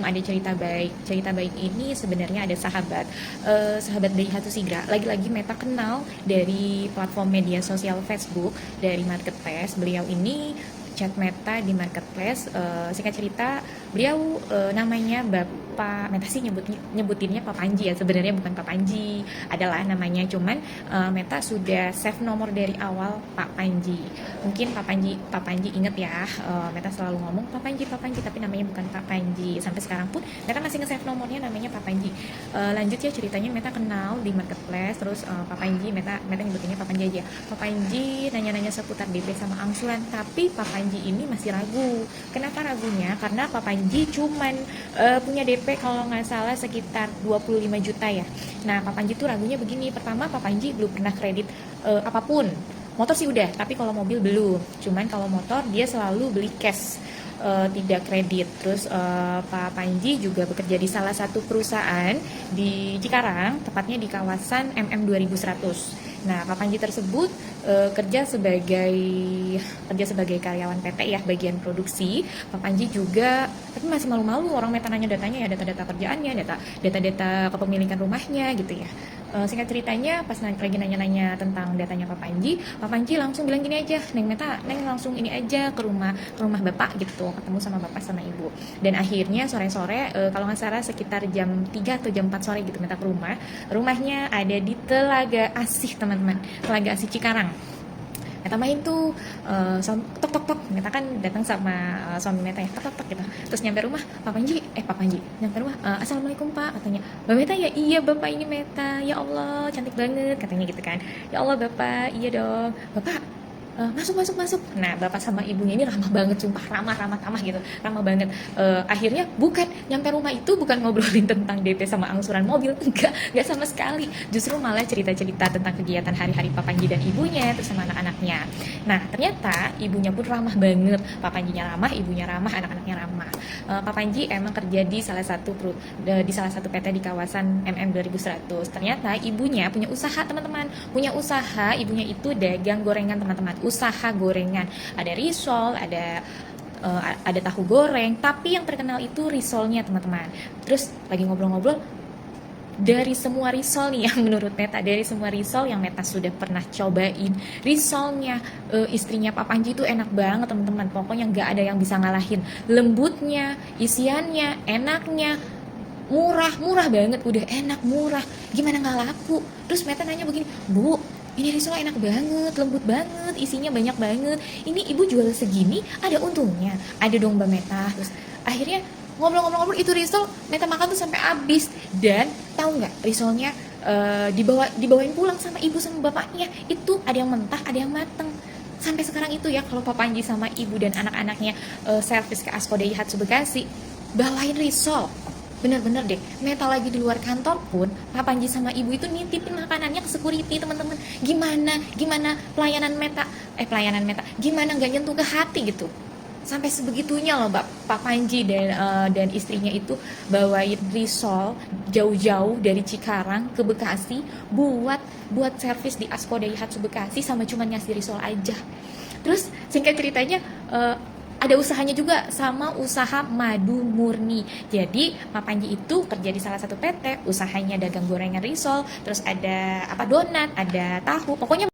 ada cerita baik. Cerita baik ini sebenarnya ada sahabat dari Hatu Sigra. Lagi-lagi Meta kenal dari platform media sosial Facebook, dari marketplace. Beliau ini chat Meta di marketplace. Singkat cerita, beliau namanya Bapak Meta sih nyebutinnya Pak Panji ya, sebenarnya bukan Pak Panji, adalah namanya, cuman Meta sudah save nomor dari awal Pak Panji. Mungkin Pak Panji inget ya, Meta selalu ngomong Pak Panji, tapi namanya bukan Pak Panji. Sampai sekarang pun Meta masih nge-save nomornya namanya Pak Panji. Lanjut ya ceritanya, Meta kenal di marketplace, terus Pak Panji, Meta nyebutinnya Pak Panji aja. Pak Panji nanya-nanya seputar DP sama angsuran, tapi Pak Panji ini masih ragu. Kenapa ragunya? Karena Pak Panji cuman punya DP kalau nggak salah sekitar 25 juta ya. Nah, Pak Panji tuh ragunya begini. Pertama, Pak Panji belum pernah kredit apapun. Motor sih udah, tapi kalau mobil belum. Cuman kalau motor dia selalu beli cash, tidak kredit. Terus Pak Panji juga bekerja di salah satu perusahaan di Cikarang, tepatnya di kawasan MM 2100. Nah, Pak Panji tersebut kerja sebagai karyawan PT ya, bagian produksi. Pak Panji juga, tapi masih malu-malu orang Meta nanya datanya ya, data-data kerjaannya, data-data kepemilikan rumahnya gitu ya. Singkat ceritanya, pas lagi nanya-nanya tentang datanya Pak Panji langsung bilang gini aja, Neng langsung ini aja ke rumah Bapak gitu, ketemu sama Bapak sama Ibu. Dan akhirnya sore-sore, kalau nggak salah sekitar jam 3 atau jam 4 sore gitu, Meta ke rumahnya ada di Telaga Asih teman-teman, Telaga Asih Cikarang. Meta main tuh, tok, Meta kan datang sama suami Meta ya, tok gitu. Terus nyampe rumah, Pak Panji, nyampe rumah, Assalamualaikum Pak, katanya. Mbak Meta ya, iya Bapak ini Meta, ya Allah cantik banget, katanya gitu kan. Ya Allah Bapak, iya dong, Bapak masuk. Nah, Bapak sama ibunya ini ramah banget, sumpah ramah gitu, ramah banget. Akhirnya nyampe rumah itu bukan ngobrolin tentang DP sama angsuran mobil, enggak sama sekali. Justru malah cerita-cerita tentang kegiatan hari-hari Pak Panji dan ibunya, terus sama anak-anaknya. Nah, ternyata ibunya pun ramah banget. Pak Panjinya ramah, ibunya ramah, anak-anaknya ramah. Pak Panji emang kerja di salah satu PT di kawasan MM 2100. Ternyata ibunya punya usaha, teman-teman. Ibunya itu dagang gorengan, teman-teman. Usaha gorengan, ada risol, ada tahu goreng, tapi yang terkenal itu risolnya, teman-teman. Terus lagi ngobrol-ngobrol, dari semua risol nih yang menurut Meta, dari semua risol yang Meta sudah pernah cobain, risolnya istrinya Pak Panji itu enak banget, teman-teman. Pokoknya nggak ada yang bisa ngalahin lembutnya, isiannya, enaknya, murah banget, udah enak, murah, gimana nggak laku. Terus Meta nanya begini, Bu, ini risol enak banget, lembut banget, isinya banyak banget, ini ibu jual segini ada untungnya? Ada dong Mbak Meta. Terus akhirnya ngobrol itu risol Meta makan tuh sampai habis. Dan tahu nggak, risolnya dibawain pulang sama ibu sama bapaknya, itu ada yang mentah, ada yang mateng. Sampai sekarang itu ya, kalau Pak Panji sama ibu dan anak-anaknya servis ke Askodai Hatsu Bekasi, bawain risol. Bener-bener deh, Meta lagi di luar kantor pun Pak Panji sama ibu itu nitipin makanannya ke security, teman-teman. Gimana pelayanan Meta, gimana nggak nyentuh ke hati gitu. Sampai sebegitunya loh Pak Panji dan istrinya itu bawain risol jauh-jauh dari Cikarang ke Bekasi buat servis di Askodai Hatsu Bekasi, sama cuman ngasih risol aja. Terus singkat ceritanya, ada usahanya juga, sama usaha madu murni. Jadi Pak Panji itu kerja di salah satu PT, usahanya dagang gorengan risol, terus ada donat, ada tahu, pokoknya